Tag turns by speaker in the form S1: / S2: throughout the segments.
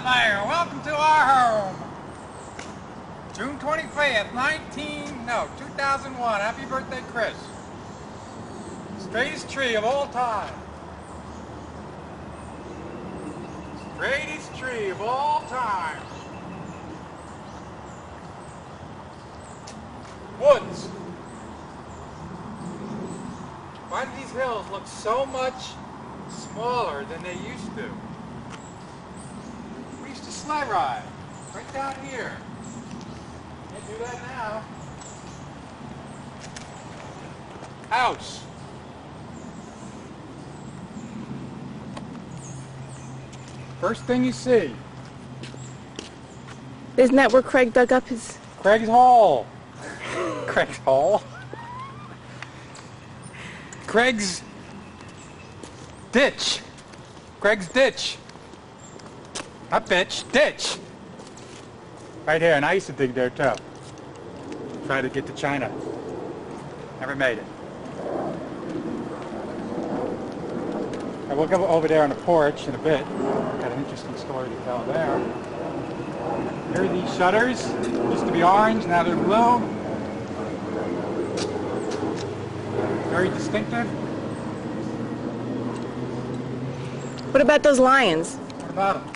S1: Mayor. Welcome to our home. June 25th, 2001. Happy birthday, Chris. Straightest tree of all time. Straightest tree of all time. Woods. Why do these hills look so much smaller than they used to? We used to sleigh ride right down here. Can't do that now. House. First thing you see.
S2: Isn't that where Craig dug up his...
S1: Craig's Hall. Craig's Hall? Craig's ditch. Craig's ditch. Not bitch, ditch. Right here, and I used to dig there too. Try to get to China. Never made it. And we'll go over there on the porch in a bit. Got an interesting story to tell there. Here are these shutters. Used to be orange, now they're blue. Very distinctive.
S2: What about those lions?
S1: What about them?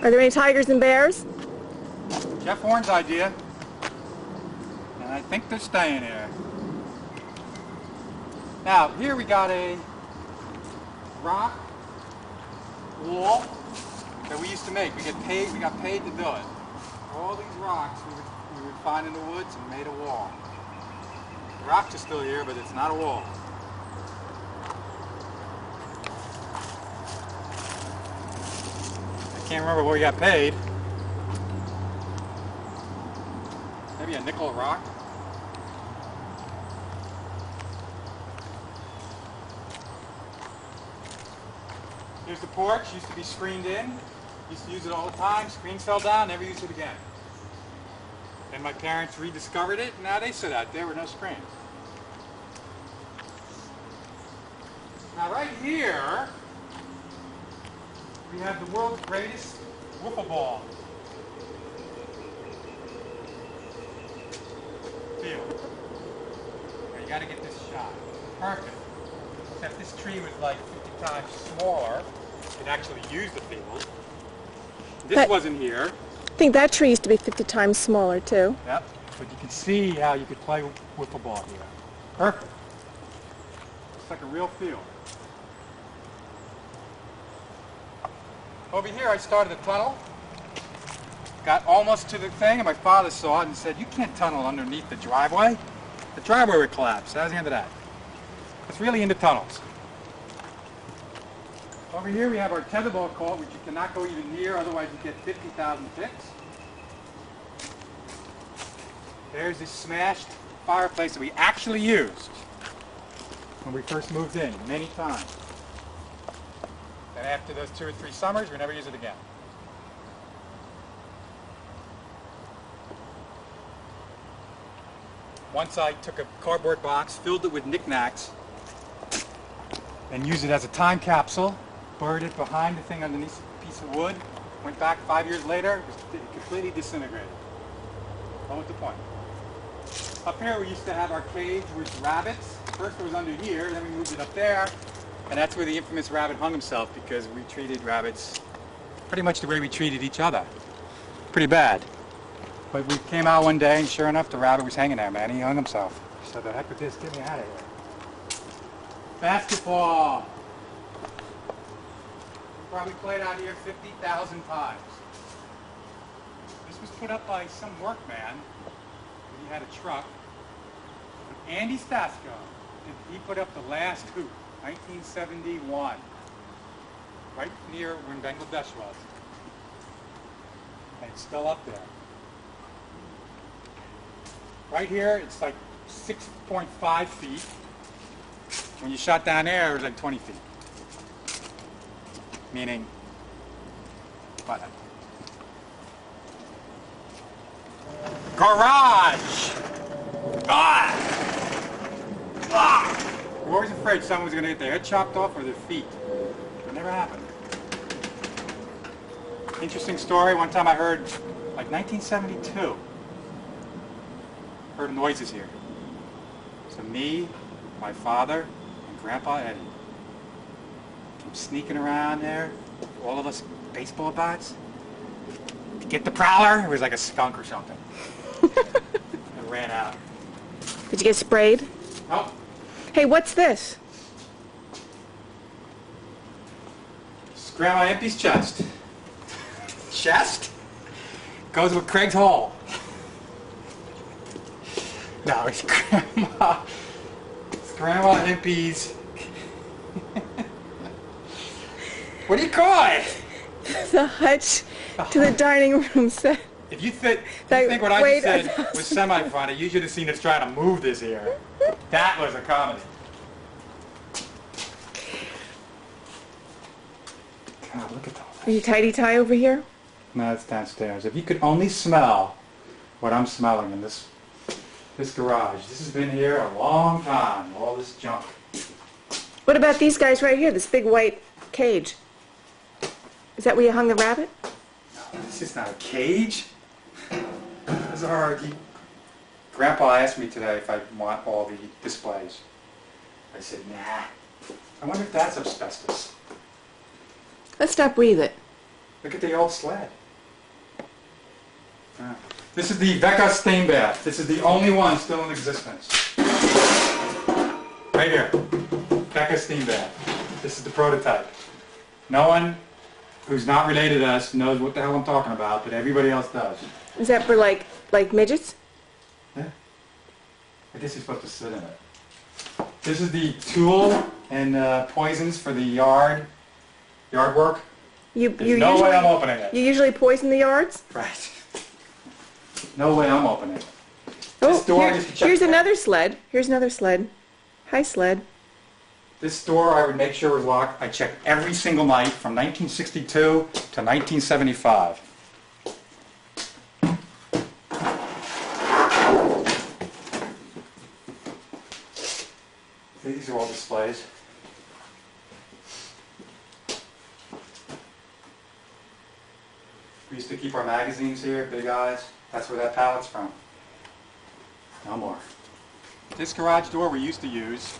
S2: Are there any tigers and bears?
S1: Jeff Horn's idea. And I think they're staying here. Now, here we got a rock wall that we used to make. We got paid to do it. All these rocks we would find in the woods and made a wall. The rocks are still here, but it's not a wall. I can't remember where we got paid. Maybe a nickel a rock. Here's the porch. Used to be screened in. Used to use it all the time. Screen fell down. Never used it again. Then my parents rediscovered it, and now they sit out there with no screens. Now right here, we have the world's greatest wiffle ball field. Now you got to get this shot. Perfect. Except this tree was like 50 times smaller. It actually used the field. This wasn't here.
S2: I think that tree used to be 50 times smaller too.
S1: Yep, but you can see how you could play wiffle ball here. Perfect. It's like a real field. Over here I started a tunnel. Got almost to the thing and my father saw it and said, "You can't tunnel underneath the driveway. The driveway would collapse." That was the end of that. It's really into tunnels. Over here we have our tetherball court, which you cannot go even near, otherwise you get 50,000 ticks. There's this smashed fireplace that we actually used when we first moved in, many times. And after those 2 or 3 summers, we never used it again. Once I took a cardboard box, filled it with knickknacks, and used it as a time capsule. Buried it behind the thing underneath a piece of wood. Went back 5 years later, it completely disintegrated. What was the point? Up here we used to have our cage with rabbits. First it was under here, then we moved it up there. And that's where the infamous rabbit hung himself because we treated rabbits pretty much the way we treated each other. Pretty bad. But we came out one day and sure enough the rabbit was hanging there, man. He hung himself. So the heck with this, get me out of here. Basketball. Probably played out here 50,000 times. This was put up by some workman. He had a truck. Andy Stasko. He put up the last hoop, 1971. Right near where Bangladesh was. And it's still up there. Right here, it's like 6.5 feet. When you shot down there, it was like 20 feet. Meaning, what? Garage! Ah! Ah! We're always afraid someone was going to get their head chopped off or their feet. It never happened. Interesting story. One time I heard, like 1972, heard noises here. So me, my father, and Grandpa Eddie came sneaking around there, all of us baseball bats, to get the prowler. It was like a skunk or something. And ran out.
S2: Did you get sprayed?
S1: Oh,
S2: Hey, what's this?
S1: it's Grandma Impy's chest. Chest? Goes with Craig's hole. No, it's Grandma Impy's. What do you call it?
S2: The hutch to the dining room set.
S1: If you think
S2: Like,
S1: what I
S2: wait,
S1: just said was semi-funny, you should have seen us trying to move this here. That was a comedy. God, look at that.
S2: Are you tidy-tie over here?
S1: No, it's downstairs. If you could only smell what I'm smelling in this garage. This has been here a long time, all this junk.
S2: What about these guys right here, this big white cage? Is that where you hung the rabbit?
S1: No, this is not a cage. These are Grandpa asked me today if I want all the displays. I said, nah. I wonder if that's asbestos.
S2: Let's not breathe it.
S1: Look at the old sled. Yeah. This is the Vecca steam bath. This is the only one still in existence. Right here. Vecca steam bath. This is the prototype. No one who's not related to us knows what the hell I'm talking about, but everybody else does.
S2: Is that for like midgets?
S1: Yeah. I guess you're supposed to sit in it. This is the tool and poisons for the yard work. There's no way I'm opening it.
S2: You usually poison the yards?
S1: Right. No way I'm opening it.
S2: Oh,
S1: This door I used to check.
S2: here's another sled. Here's another sled. Hi, sled.
S1: This door I would make sure was locked. I checked every single night from 1962 to 1975. These are all displays. We used to keep our magazines here, Big Eyes. That's where that pallet's from. No more. This garage door we used to use,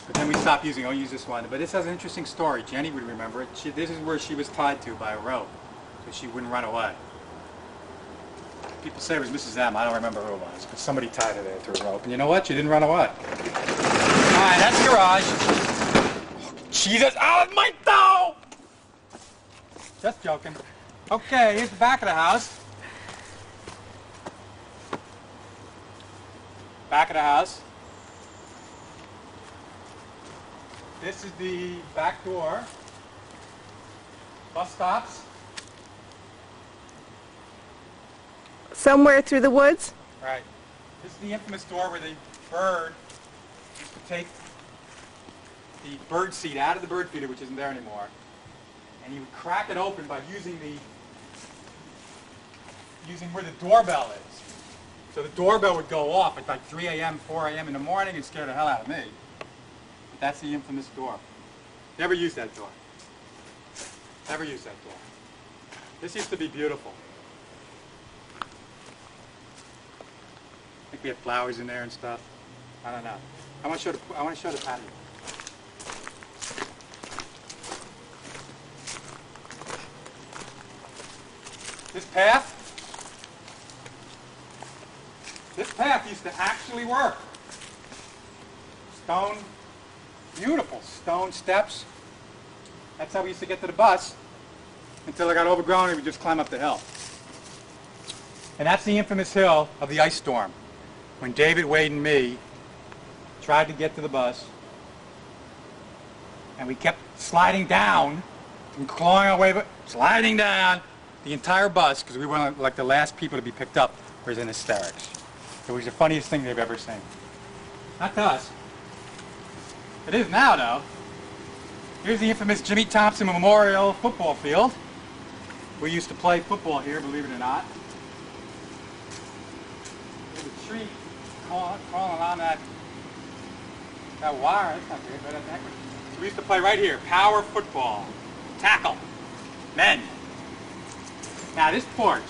S1: but then we stopped using. I'll use this one. But this has an interesting story. Jenny would remember it. This is where she was tied to by a rope, so she wouldn't run away. People say it was Mrs. M. I don't remember who it was, but somebody tied her there to a rope. And you know what? She didn't run away. All right, that's the garage. Jesus! Oh, my toe! Just joking. Okay, here's the back of the house. Back of the house. This is the back door. Bus stops.
S2: Somewhere through the woods?
S1: Right. This is the infamous door where the bird used to take the bird seed out of the bird feeder, which isn't there anymore, and he would crack it open by using where the doorbell is. So the doorbell would go off at like 3 a.m., 4 a.m. in the morning and scare the hell out of me. But that's the infamous door. Never used that door. Never used that door. This used to be beautiful. I think we had flowers in there and stuff. I don't know. I want to show the patio. This path used to actually work. Stone, beautiful stone steps. That's how we used to get to the bus until it got overgrown and we just climb up the hill. And that's the infamous hill of the ice storm. When David, Wade, and me tried to get to the bus, and we kept sliding down and clawing our way, but sliding down the entire bus because we were like the last people to be picked up was in hysterics. It was the funniest thing they've ever seen. Not to us. It is now, though. Here's the infamous Jimmy Thompson Memorial Football Field. We used to play football here, believe it or not. There's a tree crawling on that wire. That's not good, but that's accurate. So we used to play right here. Power football. Tackle. Men. Now this porch,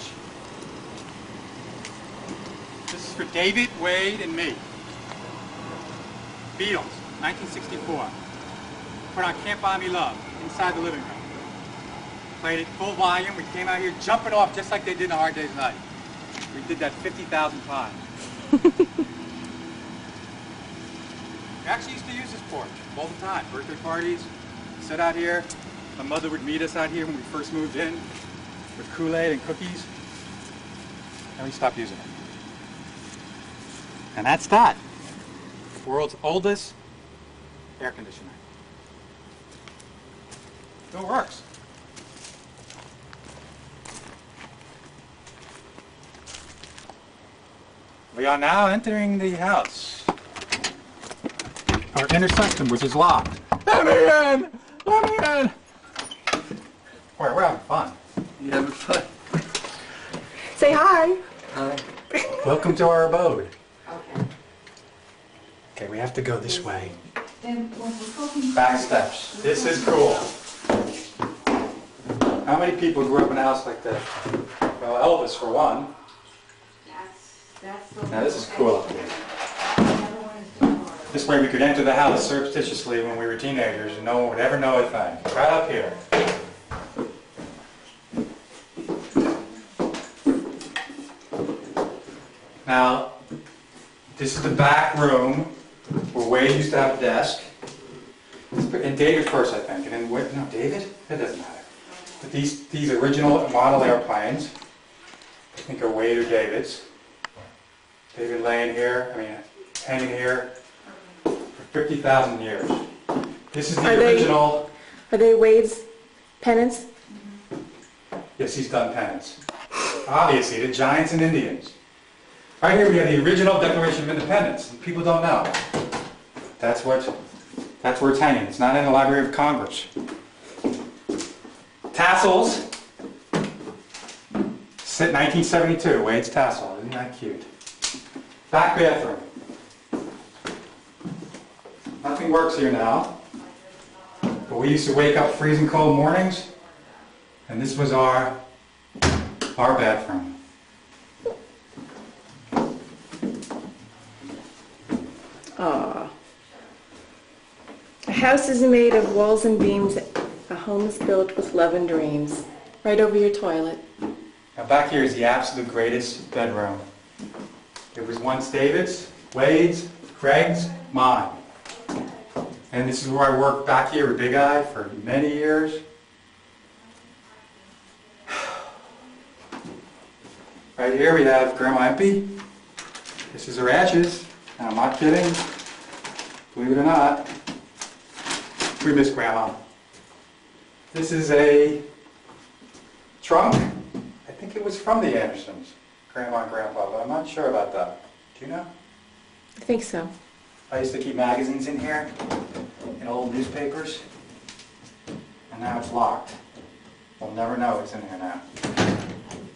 S1: this is for David, Wade, and me. Beatles, 1964. Put on Can't Buy Me Love inside the living room. Played it full volume. We came out here jumping off just like they did in A Hard Day's Night. We did that 50,000 times. We actually used to use this porch all the time. Birthday parties, sit out here. My mother would meet us out here when we first moved in with Kool-Aid and cookies. And we stopped using it. And that's that. World's oldest air conditioner. Still works. We are now entering the house. Our inner sanctum, which is locked. Let me in! Let me in! Boy, we're having fun.
S3: You having fun?
S2: Say hi.
S3: Hi.
S1: Welcome to our abode. Okay, we have to go this way. Back steps. This is cool. How many people grew up in a house like this? Well, Elvis for one. Now this is cool up here. This way we could enter the house surreptitiously when we were teenagers and no one would ever know a thing. Right up here. Now, this is the back room where Wade used to have a desk. And David first, I think. And then, no, David? That doesn't matter. But these original model airplanes, I think are Wade or David's. David laying here, hanging here for 50,000 years. This is the original.
S2: Are they Wade's pennants?
S1: Yes, he's done pennants. Obviously, the Giants and Indians. Right here we have the original Declaration of Independence. And people don't know. That's where it's hanging. It's not in the Library of Congress. Tassels. 1972, Wade's tassel. Isn't that cute? Back bathroom. Nothing works here now. But we used to wake up freezing cold mornings, and this was our bathroom.
S2: Aww. A house is made of walls and beams. A home is built with love and dreams. Right over your toilet.
S1: Now back here is the absolute greatest bedroom. It was once David's, Wade's, Craig's, mine. And this is where I worked back here with Big Eye for many years. Right here we have Grandma Empy. This is her ashes. And I'm not kidding. Believe it or not. We miss Grandma. This is a trunk. I think it was from the Andersons, Grandma and Grandpa, but I'm not sure about that. Do you know?
S2: I think so.
S1: I used to keep magazines in here, and old newspapers, and now it's locked. We'll never know what's in here now.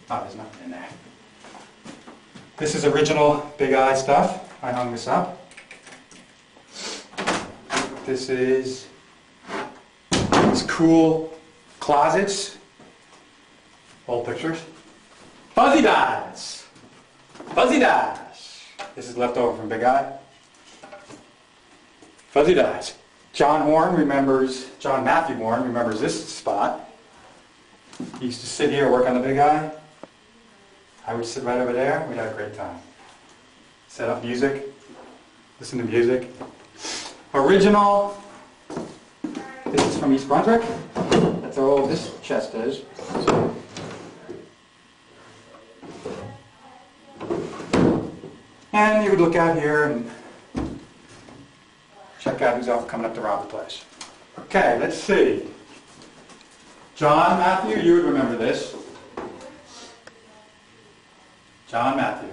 S1: Oh, there's nothing in there. This is original Big Eye stuff. I hung this up. This is these cool closets. Old pictures. Fuzzy Dice! Fuzzy Dice! This is left over from Big Eye. Fuzzy Dice. John Matthew Horn remembers this spot. He used to sit here, work on the Big Eye. I would sit right over there. We'd have a great time. Set up music. Listen to music. Original. This is from East Brunswick. That's how old this chest is. And you would look out here and check out who's coming up to rob the place. Okay, let's see. John Matthew, you would remember this. John Matthew,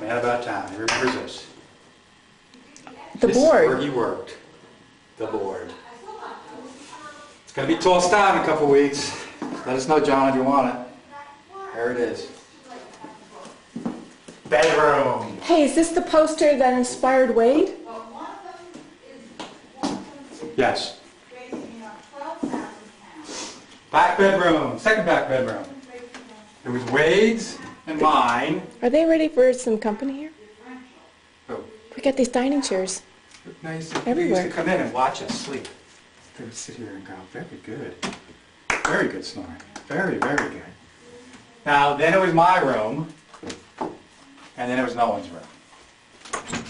S1: man about town. He remembers this.
S2: The
S1: This
S2: board.
S1: is where he worked. The board. It's going to be tossed down in a couple weeks. Let us know, John, if you want it. There it is. Bedroom.
S2: Hey, is this the poster that inspired Wade?
S1: Yes. Back bedroom. Second back bedroom. It was Wade's and mine.
S2: Are they ready for some company here?
S1: Oh.
S2: We got these dining chairs.
S1: They used
S2: Everywhere.
S1: to come in and watch us sleep. They would sit here and go, very good. Very good snoring. Very, very good. Now, then it was my room, and then it was no one's room.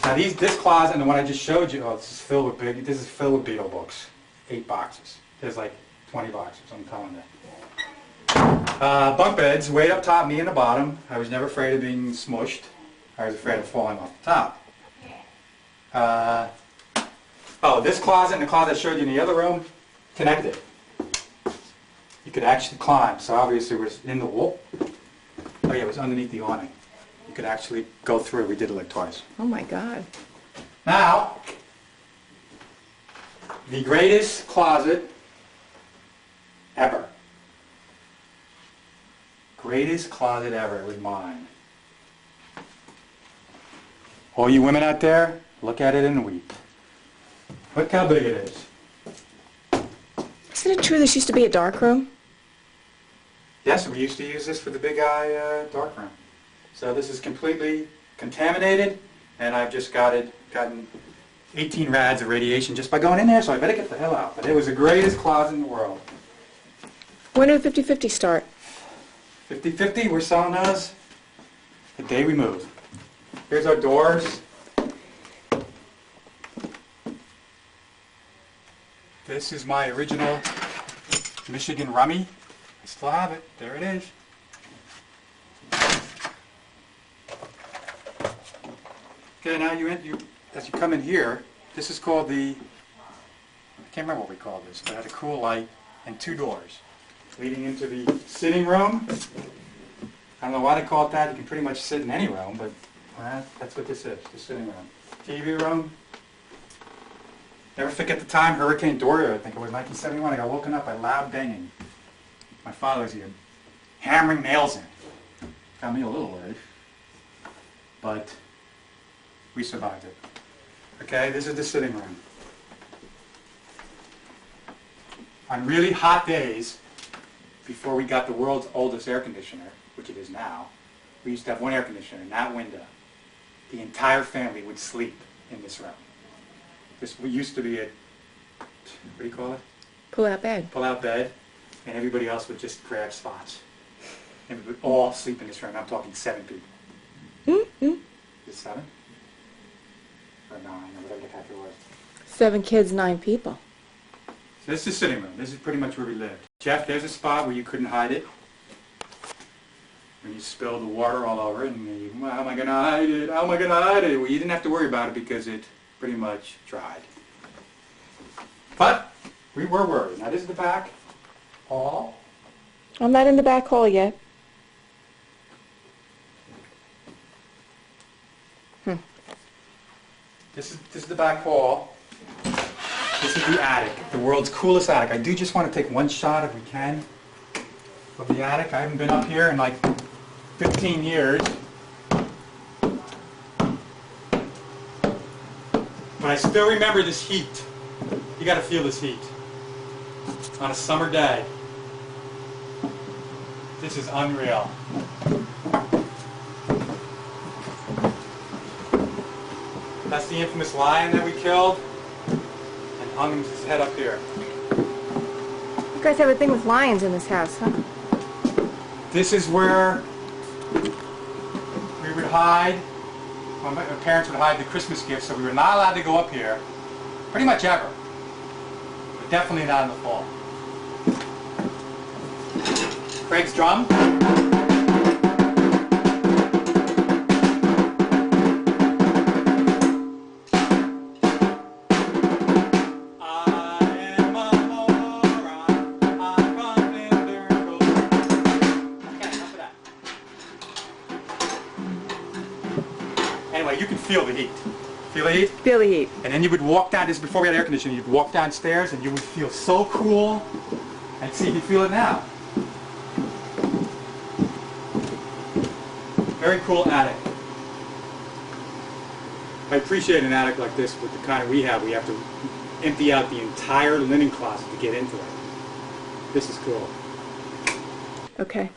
S1: Now this closet and the one I just showed you, this is filled with Beetle books. 8 boxes. There's like 20 boxes, I'm telling you. Bunk beds, way up top, me in the bottom. I was never afraid of being smushed. I was afraid of falling off the top. Oh, this closet and the closet I showed you in the other room, connected. You could actually climb, so obviously it was in the wall. Oh yeah, it was underneath the awning. You could actually go through. We did it like twice.
S2: Oh my God.
S1: Now, the greatest closet ever. Greatest closet ever was mine. All you women out there, look at it and weep. Look how big it is.
S2: Isn't it true this used to be a dark room?
S1: Yes, we used to use this for the big eye dark room. So this is completely contaminated, and I've just gotten 18 rads of radiation just by going in there, so I better get the hell out. But it was the greatest closet in the world.
S2: When did 50-50 start?
S1: 50-50, we're selling those the day we move. Here's our doors. This is my original Michigan rummy. I still have it. There it is. Okay, now as you come in here, this is called I can't remember what we call this, but it had a cool light and 2 doors leading into the sitting room. I don't know why they call it that. You can pretty much sit in any room, but that's what this is, the sitting room. TV room. Never forget the time Hurricane Dorian, I think it was 1971, I got woken up by loud banging. My father was here hammering nails in. Got me a little worried. But we survived it. Okay, this is the sitting room. On really hot days, before we got the world's oldest air conditioner, which it is now, we used to have one air conditioner in that window. The entire family would sleep in this room. This used to be what do you call it?
S2: Pull-out bed.
S1: Pull-out bed, and everybody else would just grab spots. And we would all sleep in this room. I'm talking 7 people.
S2: Mm-hmm.
S1: Is it 7? Or 9, or whatever the heck it was.
S2: 7 kids, 9 people.
S1: So this is the sitting room. This is pretty much where we lived. Jeff, there's a spot where you couldn't hide it. When you spilled the water all over it, and you, well, how am I going to hide it? How am I going to hide it? Well, you didn't have to worry about it because it pretty much dried. But we were worried. Now this is the back hall.
S2: I'm not in the back hall yet.
S1: This is the back hall. This is the attic, the world's coolest attic. I do just want to take one shot if we can of the attic. I haven't been up here in like 15 years. But I still remember this heat. You got to feel this heat. On a summer day. This is unreal. That's the infamous lion that we killed and hung his head up here.
S2: You guys have a thing with lions in this house, huh?
S1: This is where we would hide. Well, my parents would hide the Christmas gifts, so we were not allowed to go up here pretty much ever. But definitely not in the fall. Craig's drum. Anyway, you can feel the heat. Feel the heat?
S2: Feel the heat.
S1: And then you would walk down, this is before we had air conditioning, you'd walk downstairs and you would feel so cool. And see if you feel it now. Very cool attic. I appreciate an attic like this with the kind we have. We have to empty out the entire linen closet to get into it. This is cool.
S2: Okay.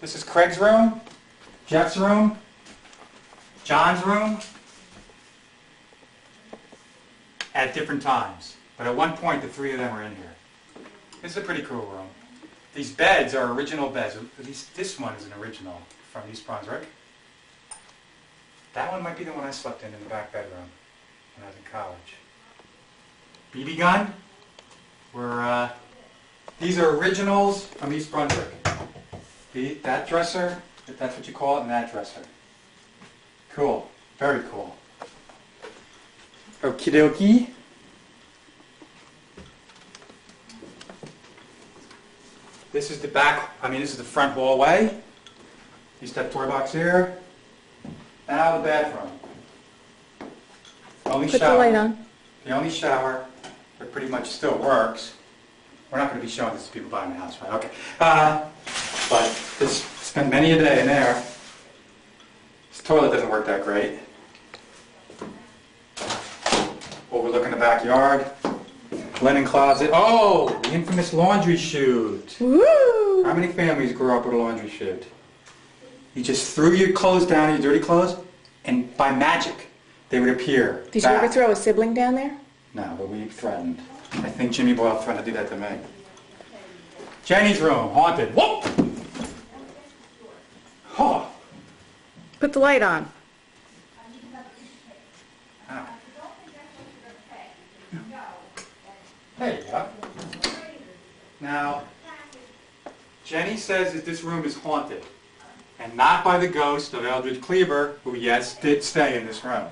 S1: This is Craig's room, Jeff's room, John's room, at different times. But at one point, the three of them were in here. This is a pretty cool room. These beds are original beds. At least this one is an original from East Brunswick. That one might be the one I slept in the back bedroom when I was in college. BB gun. These are originals from East Brunswick. That dresser, if that's what you call it, and that dresser. Cool. Very cool. Okie dokie. This is the back, this is the front hallway. You step toy box here. Now the bathroom. Only
S2: Put
S1: shower.
S2: the light on.
S1: The only shower that pretty much still works. We're not going to be showing this to people buying the house, right? Okay. But this spent many a day in there. This toilet doesn't work that great. Overlooking the backyard. Linen closet. Oh, the infamous laundry chute.
S2: Woo!
S1: How many families grew up with a laundry chute? You just threw your clothes down, your dirty clothes, and by magic, they would appear.
S2: Did you
S1: back.
S2: ever throw a sibling down there?
S1: No, but we threatened. I think Jimmy Boyle threatened to do that to me. Jenny's room, haunted. Whoop! Oh.
S2: Put the light on.
S1: Ow. There you go. Now, Jenny says that this room is haunted, and not by the ghost of Eldridge Cleaver, who, yes, did stay in this room.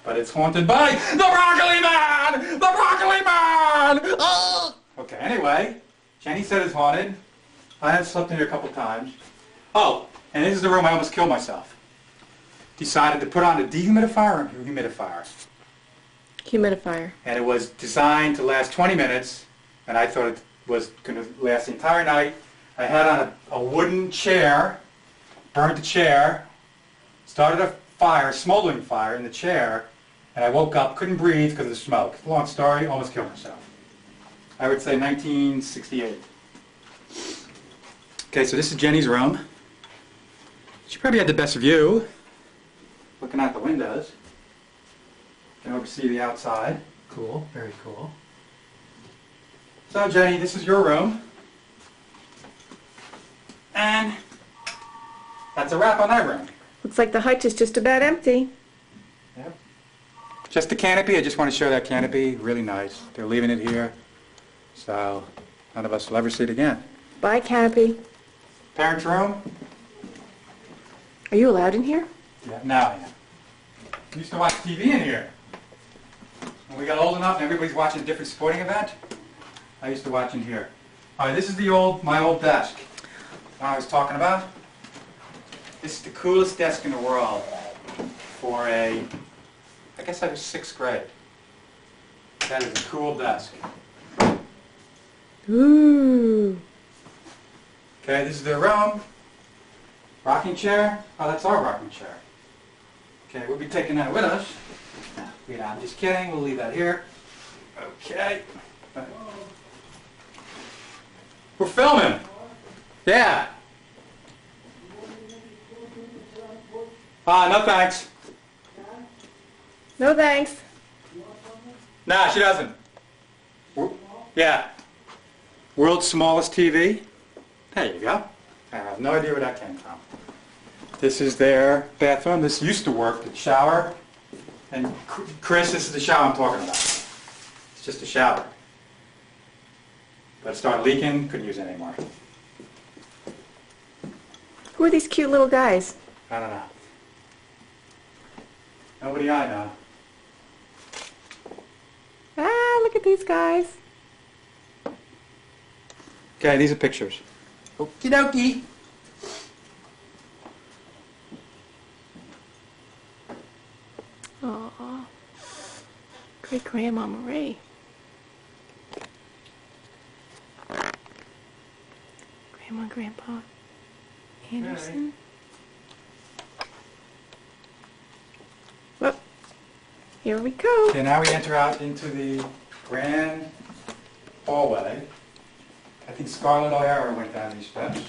S1: But it's haunted by the Broccoli Man! The Broccoli Man! Oh! Okay, anyway, Jenny said it's haunted. I have slept in here a couple times. Oh, and this is the room I almost killed myself. Decided to put on a dehumidifier or humidifier.
S2: Humidifier.
S1: And it was designed to last 20 minutes, and I thought it was going to last the entire night. I had on a wooden chair, burned the chair, started a fire, smoldering fire in the chair, and I woke up, couldn't breathe because of the smoke. Long story, almost killed myself. I would say 1968. Okay, so this is Jenny's room. She probably had the best view, looking out the windows. Can oversee the outside. Cool, very cool. So Jenny, this is your room. And that's a wrap on that room.
S2: Looks like the hutch is just about empty.
S1: Yep. Just the canopy. I just want to show that canopy. Really nice. They're leaving it here. So none of us will ever see it again.
S2: Bye, canopy.
S1: Parents' room.
S2: Are you allowed in here?
S1: Yeah, now I am. We used to watch TV in here. When we got old enough and everybody's watching a different sporting event, I used to watch in here. All right, this is my old desk I was talking about. This is the coolest desk in the world for I guess I was 6th grade. That is a cool desk.
S2: Ooh.
S1: Okay, this is the room. Rocking chair. Oh, that's our rocking chair. Okay, we'll be taking that with us. No, I'm just kidding. We'll leave that here. Okay. We're filming. Yeah. No thanks.
S2: No thanks.
S1: Nah, she doesn't. Yeah. World's smallest TV. There you go. I have no idea where that came from. This is their bathroom. This used to work, the shower. And Chris, this is the shower I'm talking about. It's just a shower. But it started leaking, couldn't use it anymore.
S2: Who are these cute little guys?
S1: I don't know. Nobody I know.
S2: Ah, look at these guys.
S1: Okay, these are pictures. Okie dokie.
S2: Aww. Great Grandma Marie. Grandma and Grandpa Anderson. Well, here we go.
S1: Okay, now we enter out into the grand hallway. I think Scarlett O'Hara went down these steps.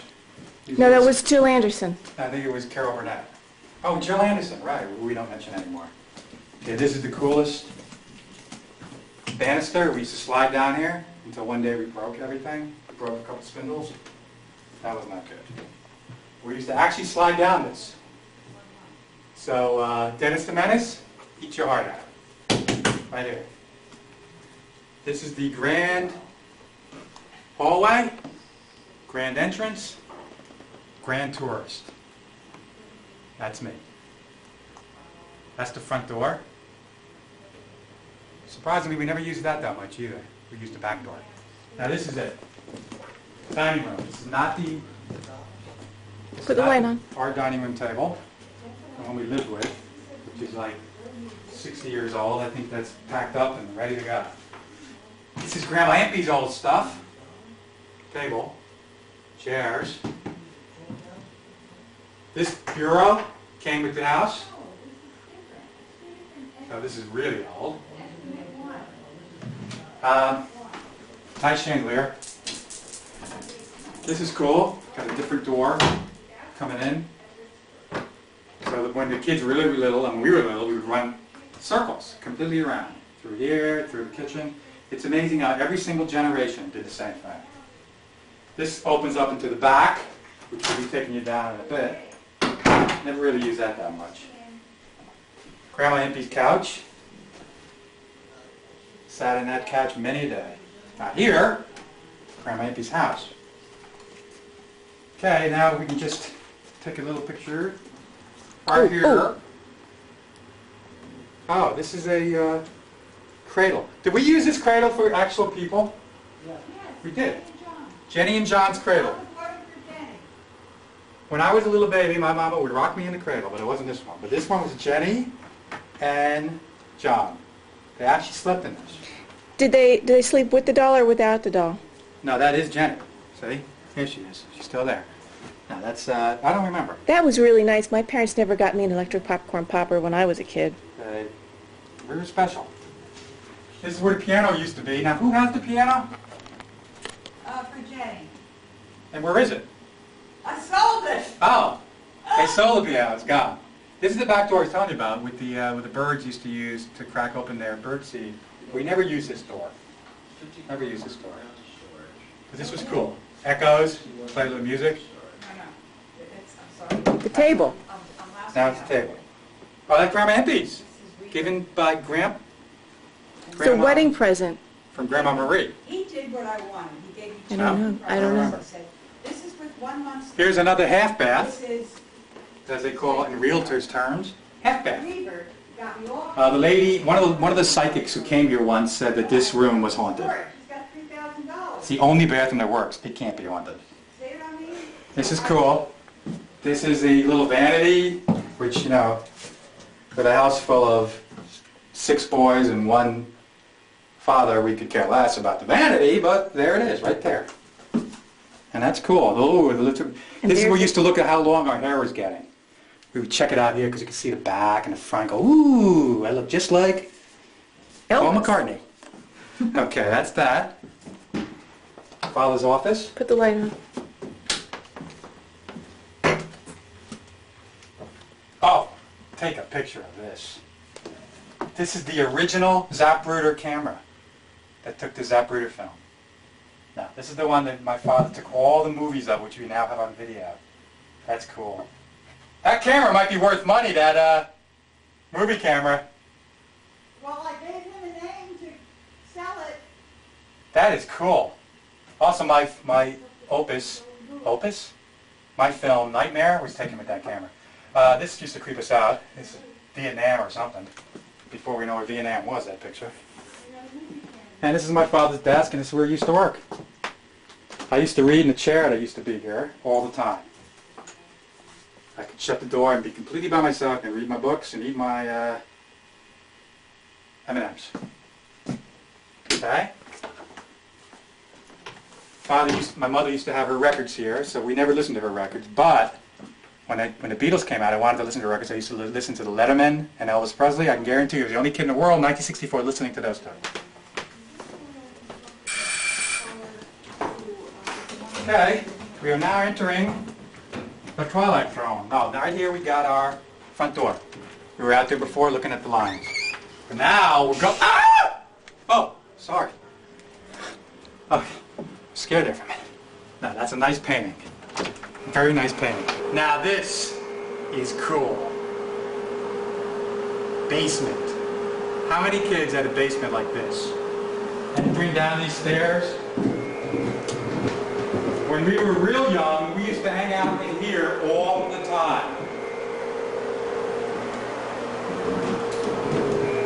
S2: No, that was Jill Anderson.
S1: I think it was Carol Burnett. Oh, Jill Anderson, right, we don't mention anymore. Okay, this is the coolest banister. We used to slide down here until one day we broke everything. We broke a couple spindles. That was not good. We used to actually slide down this. So, Dennis the Menace, eat your heart out. Right here. This is the grand hallway, grand entrance, grand tourist. That's me. That's the front door. Surprisingly, we never used that much either. We used the back door. Now this is it. Dining room. This is not the
S2: Put the light on.
S1: our dining room table, the one we live with, which is like 60 years old. I think that's packed up and ready to go. This is Grandma Impey's old stuff. Table, chairs. This bureau came with the house. So this is really old. Nice chandelier. This is cool. Got a different door coming in. So that when the kids were really little and we were little, we would run circles completely around. Through here, through the kitchen. It's amazing how every single generation did the same thing. This opens up into the back, which will be taking you down in a bit. Never really used that much. Grandma Impey's couch. Sat in that couch many a day. Now here, Grandma Impey's house. Okay, now we can just take a little picture. Right here. Oh, this is a cradle. Did we use this cradle for actual people?
S3: Yes.
S1: We did. Jenny and John's cradle. When I was a little baby, my mama would rock me in the cradle, but it wasn't this one. But this one was Jenny and John. They actually slept in this.
S2: Did they sleep with the doll or without the doll?
S1: No, that is Jenny. See? Here she is. She's still there. Now that's, I don't remember.
S2: That was really nice. My parents never got me an electric popcorn popper when I was a kid.
S1: We were special. This is where the piano used to be. Now who has the piano?
S3: For Jenny.
S1: And where is it?
S3: I sold it.
S1: Oh, they sold the piano. It's gone. This is the back door I was telling you about with the birds used to use to crack open their bird seed. We never used this door. Never used this door. Because this was cool. Echoes, play a little music.
S3: I'm sorry.
S2: The table.
S1: Now it's a table. Oh, that's Grandma Impey's. Given by Grandma.
S2: It's a wedding present.
S1: From Grandma Marie.
S3: He did what I wanted. He gave me
S2: I don't know. I don't know.
S3: He said, this is with 1 month's.
S1: Here's another half bath,
S3: This is,
S1: as they call it in realtors' terms. Half bath.
S3: Weaver got me off.
S1: The lady, one of the psychics who came here once said that this room was haunted.
S3: He's got $3,000.
S1: It's the only bathroom that works. It can't be haunted.
S3: See what I mean?
S1: This is cool. This is the little vanity, which, you know, with a house full of 6 boys and 1 father, we could care less about the vanity, but there it is, right there. And that's cool. Oh, this is where we used to look at how long our hair was getting. We would check it out here because you could see the back and the front and go, ooh, I look just like Paul
S2: Elvis.
S1: McCartney. Okay, that's that. Father's office.
S2: Put the light on.
S1: Oh, take a picture of this. This is the original Zapruder camera that took the Zapruder film. Now, this is the one that my father took all the movies of, which we now have on video. That's cool. That camera might be worth money, that movie camera.
S3: Well, I gave him a name to sell it.
S1: That is cool. Also, my opus, my film Nightmare was taken with that camera. This used to creep us out. This is Vietnam or something. Before we know where Vietnam was, that picture. And this is my father's desk, and this is where he used to work. I used to read in the chair that used to be here all the time. I could shut the door and be completely by myself and read my books and eat my M&Ms. Okay? My mother used to have her records here, so we never listened to her records. But when the Beatles came out, I wanted to listen to records. I used to listen to the Letterman and Elvis Presley. I can guarantee you, I was the only kid in the world in 1964 listening to those two. Okay, we are now entering the twilight zone. No, right here we got our front door. We were out there before looking at the lines. But now we're going. Ah! Oh, sorry. Okay, scared there for a minute. No, that's a nice painting. Very nice painting. Now this is cool. Basement. How many kids had a basement like this? And you bring down these stairs. When we were real young, we used to hang out in here all the time.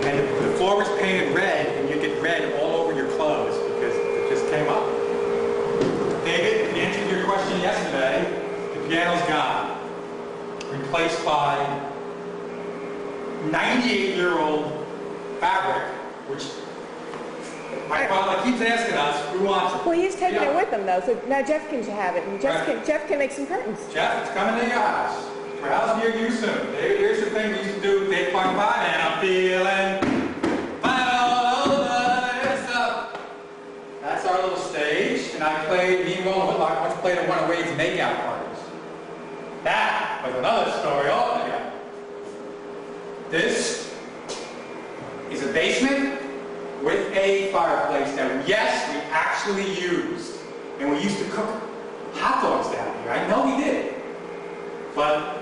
S1: And the floor was painted red, and you get red all over your clothes because it just came up. David, in answer to your question yesterday, the piano's gone. Replaced by 98-year-old fabric, which my father keeps asking us who wants it.
S2: Well, he's taking
S1: Yeah.
S2: it with him, though, so now Jeff can have it, and Jeff,
S1: Right.
S2: Jeff can make some curtains.
S1: Jeff, it's coming to your house. Your house near you soon. David, here's the thing we used to do. Take one bite and I'm feeling fine all over this up. That's our little stage, and I played, me and Roland Whitlock once played at one of Wade's makeout parties. That was another story altogether. This is a basement with a fireplace that, yes, we actually used. And we used to cook hot dogs down here. I know we did. But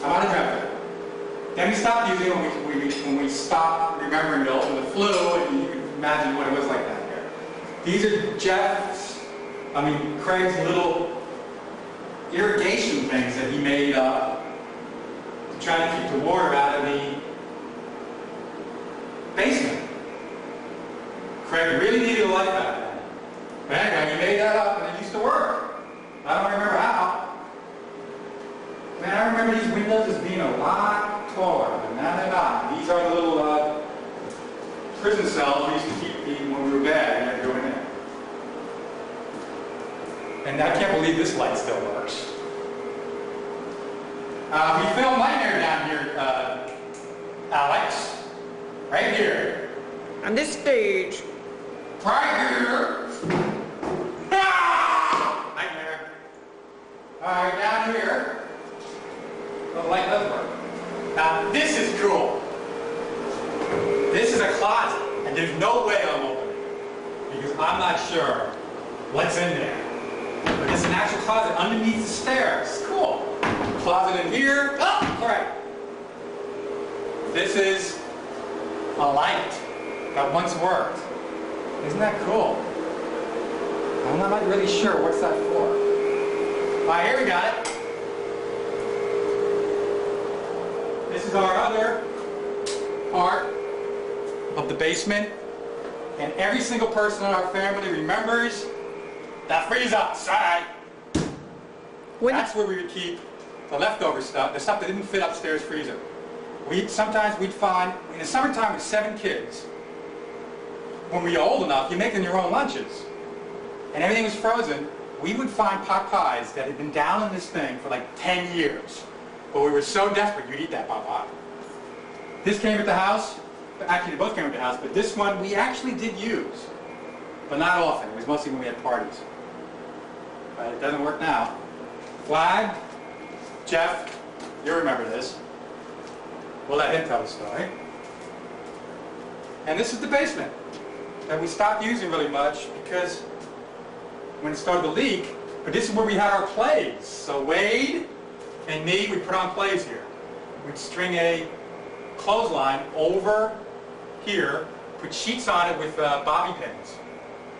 S1: I might have dreamt it. Then we stopped using it when we stopped remembering to open the flue, and you can imagine what it was like down here. These are Craig's little irrigation things that he made up to try to keep the water out of the basement. Craig really needed a light back then. But anyway, he made that up and it used to work. I don't remember how. Man, I remember these windows as being a lot taller, but now they're not. These are the little prison cells we used to keep when we were bad and had to go in there. And I can't believe this light still works. We filmed Nightmare down here, Alex. Right here.
S2: On this stage.
S1: Right here. Ah! Nightmare. Alright, down here. The light does work. Now, this is cool. This is a closet, and there's no way I'm opening it because I'm not sure what's in there. But it's an actual closet underneath the stairs. It's cool. Closet in here. Oh, all right. This is a light that once worked. Isn't that cool? I'm not really sure what's that for. All right, here we got it. This is our other part of the basement. And every single person in our family remembers that freezer outside. That's where we would keep the leftover stuff, the stuff that didn't fit upstairs freezer. Sometimes we'd find, in the summertime with 7 kids, when we were old enough, you're making your own lunches. And everything was frozen. We would find pot pies that had been down in this thing for like 10 years. But we were so desperate, you'd eat that pot pie. This came at the house. Actually, they both came at the house, but this one we actually did use. But not often. It was mostly when we had parties. But it doesn't work now. Flag. Jeff, you remember this. We'll let him tell the story. And this is the basement that we stopped using really much because when it started to leak, but this is where we had our plays. So Wade and me would put on plays here. We'd string a clothesline over here, put sheets on it with bobby pins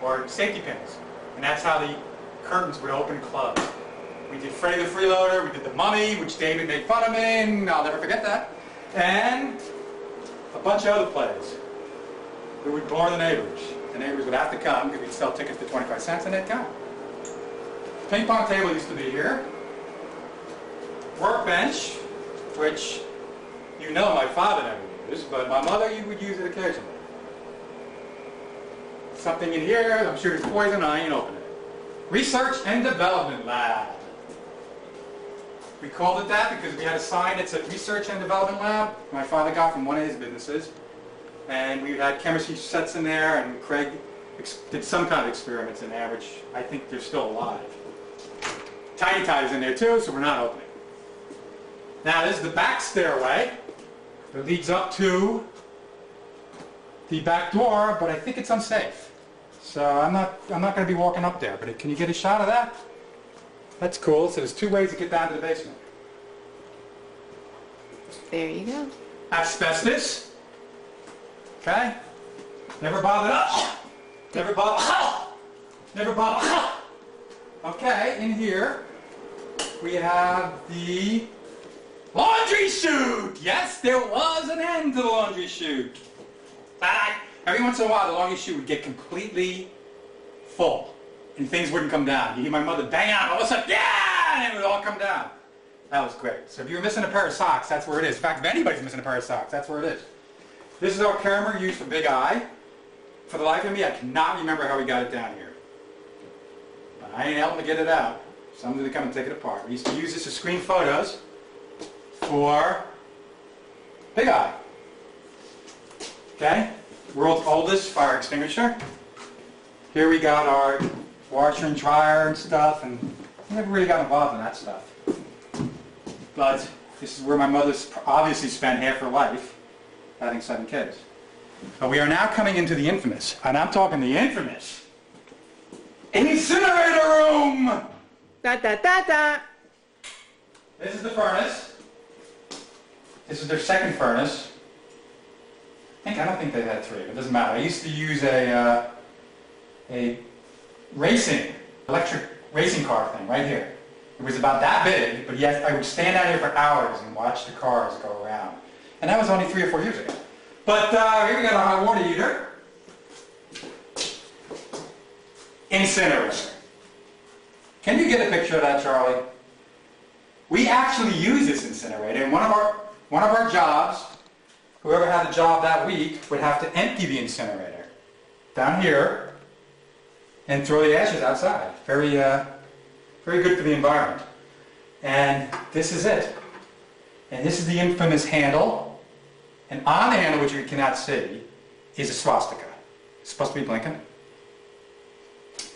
S1: or safety pins. And that's how the curtains would open and close. We did Freddy the Freeloader, we did The Mummy, which David made fun of me, and I'll never forget that. And a bunch of other plays. We would bore the neighbors. The neighbors would have to come because we'd sell tickets for 25 cents and they'd come. Ping pong table used to be here. Workbench, which you know my father never used, but my mother would use it occasionally. Something in here, I'm sure it's poison, I ain't opening it. Research and Development Lab. We called it that because we had a sign that said Research and Development Lab. My father got from one of his businesses. And we had chemistry sets in there, and Craig did some kind of experiments in there, which I think they're still alive. Tidy Tidy's in there too, so we're not opening. Now this is the back stairway that leads up to the back door, but I think it's unsafe. So I'm not going to be walking up there, but can you get a shot of that? That's cool. So there's two ways to get down to the basement.
S2: There you go.
S1: Asbestos. Okay? Never bothered us. Never bothered. Never bothered. Okay, in here we have the laundry chute. Yes, there was an end to the laundry chute. Every once in a while, the laundry chute would get completely full, and things wouldn't come down. You hear my mother bang out, all of a sudden, yeah, and it would all come down. That was great. So if you're missing a pair of socks, that's where it is. In fact, if anybody's missing a pair of socks, that's where it is. This is our camera used for Big Eye. For the life of me, I cannot remember how we got it down here. But I ain't helping to get it out. Somebody's going to come and take it apart. We used to use this to screen photos for Big Eye. Okay? World's oldest fire extinguisher. Here we got our washer and dryer and stuff, and we never really got involved in that stuff. But this is where my mother's obviously spent half her life, having 7 kids. But we are now coming into the infamous, and I'm talking the infamous, incinerator room!
S2: Da da da da.
S1: This is the furnace. This is their second furnace. I don't think they had 3, but it doesn't matter. I used to use a electric racing car thing right here. It was about that big, but yes, I would stand out here for hours and watch the cars go around. And that was only 3 or 4 years ago. But here we got a hot water heater. Incinerator. Can you get a picture of that, Charlie? We actually use this incinerator, and one of our jobs, whoever had the job that week would have to empty the incinerator down here and throw the ashes outside. Very, very good for the environment. And this is it. And this is the infamous handle. And on the handle, which we cannot see, is a swastika. It's supposed to be blinking.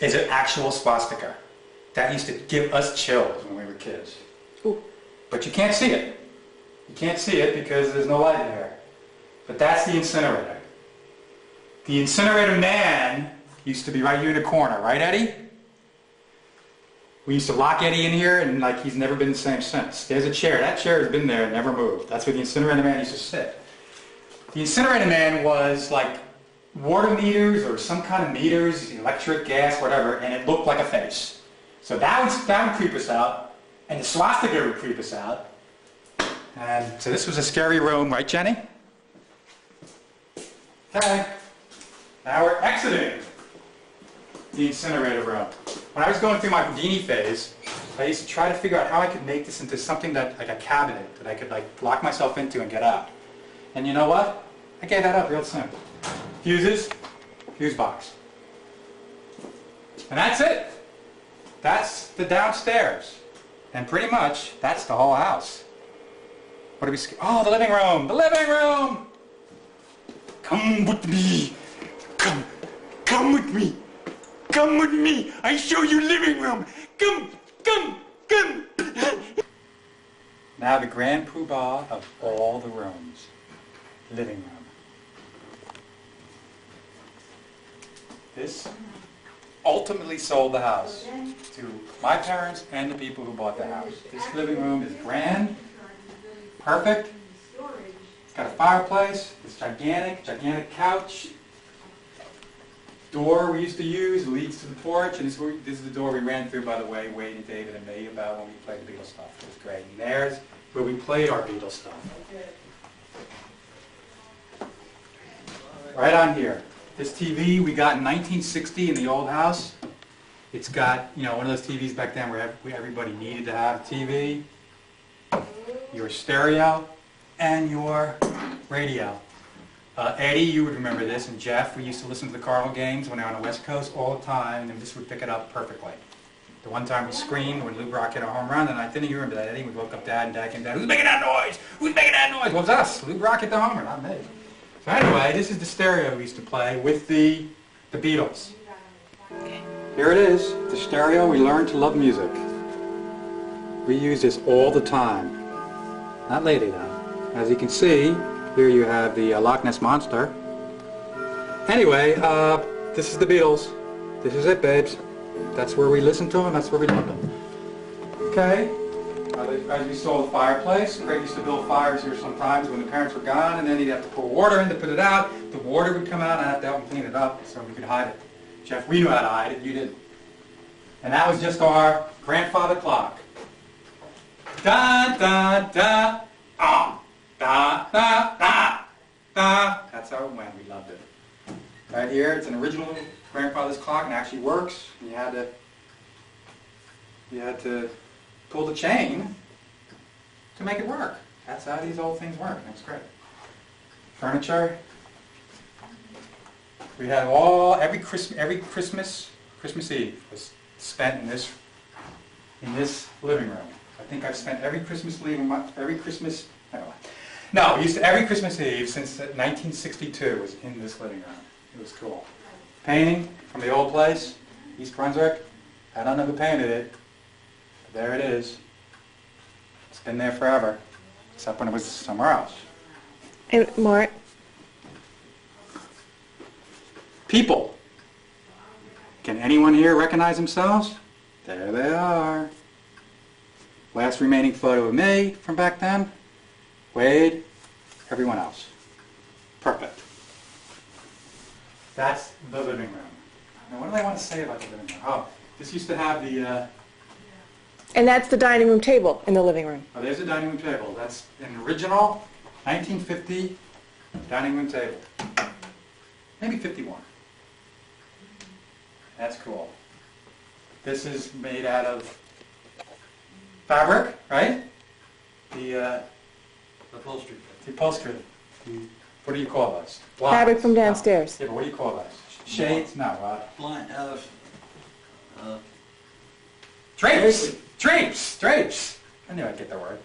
S1: It's an actual swastika. That used to give us chills when we were kids.
S2: Ooh.
S1: But you can't see it. You can't see it because there's no light in there. But that's the incinerator. The incinerator man used to be right here in the corner, right, Eddie? We used to lock Eddie in here, and like he's never been the same since. There's a chair. That chair has been there and never moved. That's where the incinerator man used to sit. The incinerator man was like water meters or some kind of meters, electric, gas, whatever, and it looked like a face. So that would creep us out, and the swastika would creep us out. And so this was a scary room, right, Jenny? Okay. Now we're exiting the incinerator room. When I was going through my Houdini phase, I used to try to figure out how I could make this into something that, like a cabinet, that I could like lock myself into and get out. And you know what? I gave that up real soon. Fuses, fuse box. And that's it. That's the downstairs. And pretty much, that's the whole house. What do we see? Oh, the living room! The living room! Come with me! Come with me! Come with me! I show you living room! Come! Now the grand poobah of all the rooms. Living room. This ultimately sold the house to my parents and the people who bought the house. This living room is grand, perfect. It's got a fireplace, it's gigantic couch. Door we used to use leads to the porch, and this is the door we ran through, by the way, Wade and David and me, about when we played the Beatles stuff. It was great. And there's where we played our Beatles stuff. Right on here. This TV we got in 1960 in the old house. It's got, you know, one of those TVs back then where everybody needed to have a TV, your stereo, and your radio. Eddie, you would remember this, and Jeff, we used to listen to the Cardinal games when they were on the West Coast all the time, and this would pick it up perfectly. The one time we screamed when Lou Brock hit a home run, and I didn't remember that. Eddie would woke up Dad, and Dad came down, "Who's making that noise? Who's making that noise?" Well, it was us. Lou Brock hit the homer, not me. So anyway, this is the stereo we used to play with the Beatles. Here it is, the stereo. We learned to love music. We use this all the time. Not lately though. As you can see, here you have the Loch Ness Monster. Anyway, this is the Beatles. This is it, babes. That's where we listen to them, that's where we love them. Okay? As we saw the fireplace, Craig used to build fires here sometimes when the parents were gone, and then he'd have to pour water in to put it out. The water would come out, and I'd have to help him clean it up so we could hide it. Jeff, we knew how to hide it, you didn't. And that was just our grandfather clock. Da da da, ah, da da da da. That's how it went. We loved it. Right here, it's an original grandfather's clock, and it actually works. You had to pull the chain to make it work. That's how these old things work. That's great. Furniture. We had every Christmas Eve was spent in this living room. I think I've spent every Christmas Eve, every Christmas Eve since 1962 was in this living room. It was cool. Painting from the old place, East Brunswick. I don't know who painted it, but there it is. It's been there forever, except when it was somewhere else.
S2: And Mart,
S1: People. Can anyone here recognize themselves? There they are. Last remaining photo of me from back then. Wade, everyone else. Perfect. That's the living room. Now, what do I want to say about the living room? Oh, this used to have the...
S2: and that's the dining room table in the living room.
S1: Oh, there's the dining room table. That's an original 1950 dining room table. Maybe 51. That's cool. This is made out of fabric, right? The
S4: Upholstery.
S1: The upholstery. What do you call those? Blinds.
S2: Fabric from downstairs.
S1: No. Yeah, but what do you call those? Shades? No.
S4: Blind,
S1: Drapes! Drapes! Drapes! I knew I'd get the word.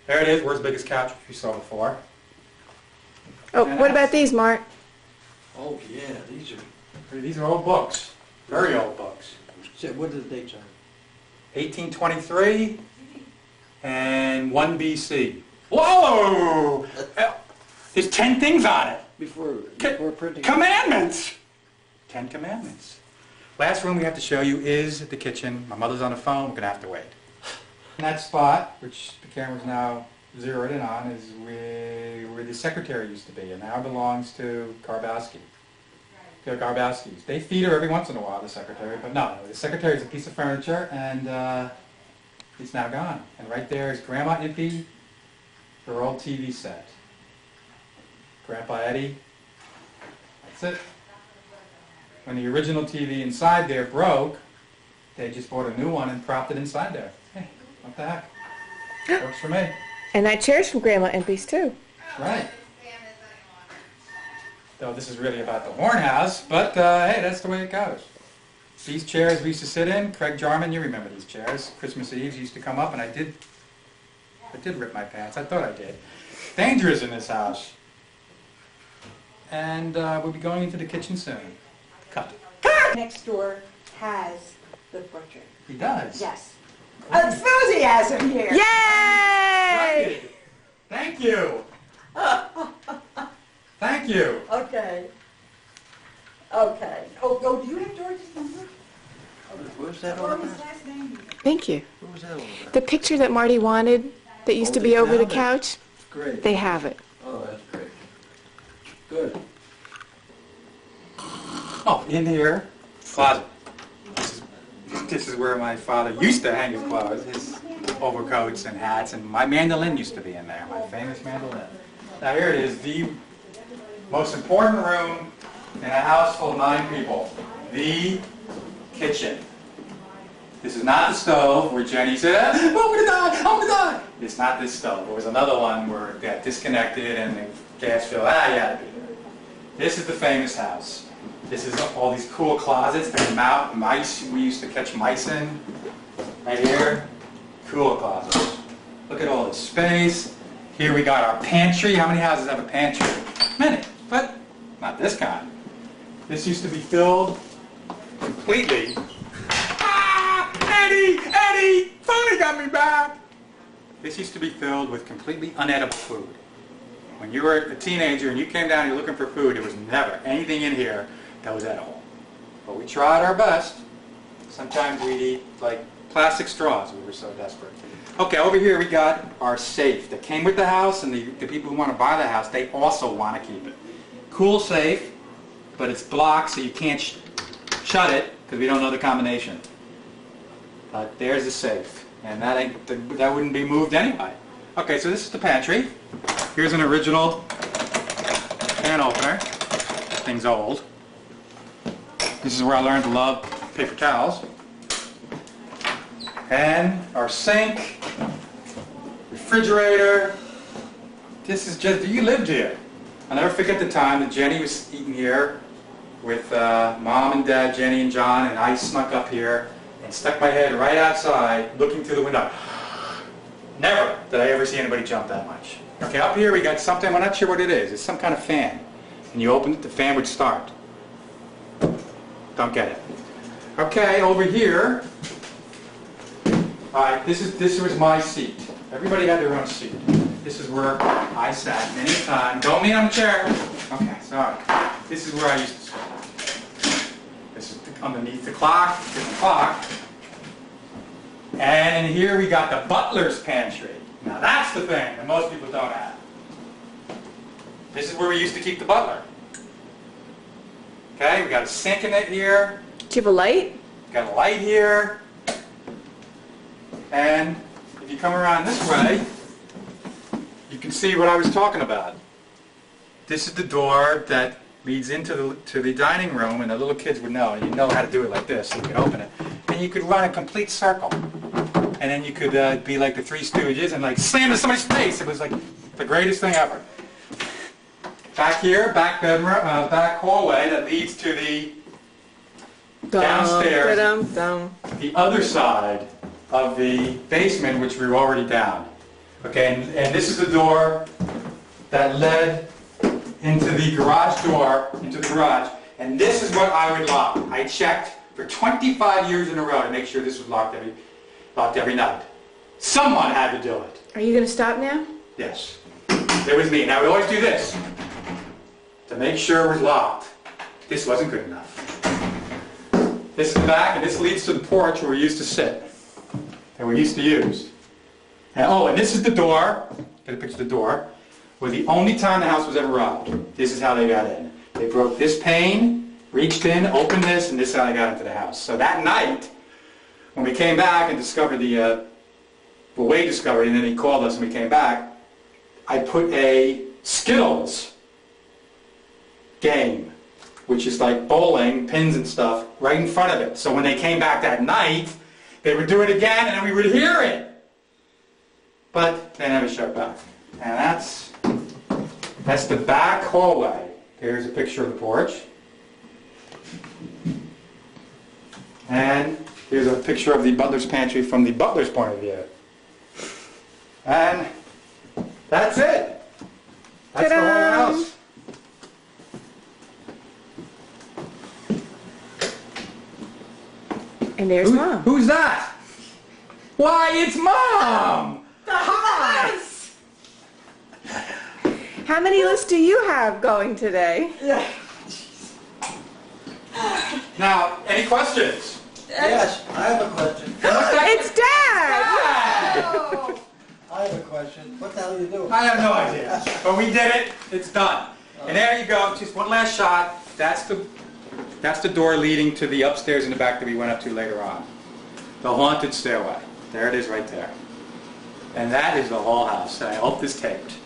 S1: There it is, world's biggest couch, which we saw before.
S2: Oh, what about these, Mart?
S4: oh yeah,
S1: These are old books. Very old books.
S4: what are the dates on?
S1: 1823 and 1 BC. Whoa! There's 10 things on it.
S4: Before printing.
S1: Commandments! 10 commandments. Last room we have to show you is the kitchen. My mother's on the phone, we're going to have to wait. That spot, which the camera's now zeroed in on, is where the secretary used to be, and now belongs to Garbowski. The Garbowskis. They feed her every once in a while, the secretary, but no, the secretary is a piece of furniture, and it's now gone. And right there is Grandma Impey, her old TV set. Grandpa Eddie. That's it. When the original TV inside there broke, they just bought a new one and propped it inside there. Hey, what the heck? Works for me.
S2: And that chair's from Grandma Impey's too.
S1: Right. Though this is really about the Horn House, but hey, that's the way it goes. These chairs we used to sit in, Craig Jarman, you remember these chairs. Christmas Eve used to come up, and I did rip my pants. I thought I did. Danger is in this house. And we'll be going into the kitchen soon. Cut.
S3: Next door has the butcher.
S1: He does.
S3: Yes. Enthusiasm here.
S2: Yay!
S1: Excited. Thank you. Thank you.
S3: Okay. Okay. Oh, do you have George's number?
S4: What was that all
S3: Or his
S4: about?
S3: last name?
S2: Thank you.
S4: What was that all about?
S2: The picture that Marty wanted that used to
S4: Oh,
S2: be
S4: they
S2: over the
S4: found it.
S2: couch,
S4: Great.
S2: they have it.
S4: Oh, that's great. Good.
S1: Oh, in here, closet. This is where my father used to hang his clothes, his overcoats and hats, and my mandolin used to be in there, my famous mandolin. Now here it is, the most important room in a house full of 9 people, the kitchen. This is not the stove where Jenny said, "Oh, I'm gonna die, I'm gonna die." It's not this stove. There was another one where it got disconnected and the gas filled. Yeah. This is the famous house. This is all these cool closets that come out. Mice, we used to catch mice in. Right here, cool closets. Look at all this space. Here we got our pantry. How many houses have a pantry? Many, but not this kind. This used to be filled completely. Ah! Eddie! Eddie! Finally got me back! This used to be filled with completely unedible food. When you were a teenager and you came down and you're looking for food, there was never anything in here that was edible. But we tried our best. Sometimes we'd eat like plastic straws. We were so desperate. Okay, over here we got our safe that came with the house, and the people who want to buy the house, they also want to keep it. Cool safe, but it's blocked so you can't shut it because we don't know the combination. But there's the safe, and that wouldn't be moved anyway. Okay, so this is the pantry. Here's an original can opener. This thing's old. This is where I learned to love paper towels. And our sink, refrigerator. This is just, you lived here. I'll never forget the time that Jenny was eating here with Mom and Dad, Jenny and John, and I snuck up here and stuck my head right outside looking through the window. Never did I ever see anybody jump that much. Okay, up here we got something, we're not sure what it is. It's some kind of fan. And you open it, the fan would start. Don't get it. Okay, over here, alright, this was my seat. Everybody had their own seat. This is where I sat many a time. Don't lean on the chair. Okay, sorry. This is where I used to sit. This is underneath the clock, different clock. And in here we got the butler's pantry. Now that's the thing that most people don't have. This is where we used to keep the butler. Okay, we got a sink in it here.
S2: Do you have a light?
S1: Got a light here. And if you come around this way, you can see what I was talking about. This is the door that leads into the dining room, and the little kids would know. You know how to do it like this, so you could open it. And you could run a complete circle. And then you could be like the Three Stooges and like slam into somebody's face. It was like the greatest thing ever. Back here, back bedroom, back hallway that leads to the downstairs, the other side of the basement, which we were already down. Okay, and this is the door that led into the garage door, into the garage, and this is what I would lock. I checked for 25 years in a row to make sure this was locked every night. Someone had to do it.
S2: Are you going to stop now?
S1: Yes. It was me. And I would always do this to make sure it was locked. This wasn't good enough. This is the back, and this leads to the porch where we used to sit, that we used to use. And, oh, and this is the door. Get a picture of the door. Was the only time the house was ever robbed. This is how they got in. They broke this pane, reached in, opened this, and this is how they got into the house. So that night, when we came back and discovered Wade discovered, and then he called us and we came back, I put a Skittles game, which is like bowling, pins and stuff, right in front of it. So when they came back that night, they would do it again and then we would hear it. But they never showed back. And that's the back hallway. Here's a picture of the porch. And here's a picture of the butler's pantry from the butler's point of view. And that's it. That's the whole house.
S2: And there's Mom.
S1: Who's that? Why, it's Mom!
S3: Hi!
S2: How many lists do you have going today?
S3: Yeah.
S1: Now, any questions?
S4: Yes, I have a question.
S2: It's Dad!
S3: Oh.
S4: I have a question. What the hell are you doing?
S1: I have no idea. But we did it. It's done. And there you go. Just one last shot. That's the door leading to the upstairs in the back that we went up to later on. The haunted stairway. There it is right there. And that is the whole house. And I hope this taped.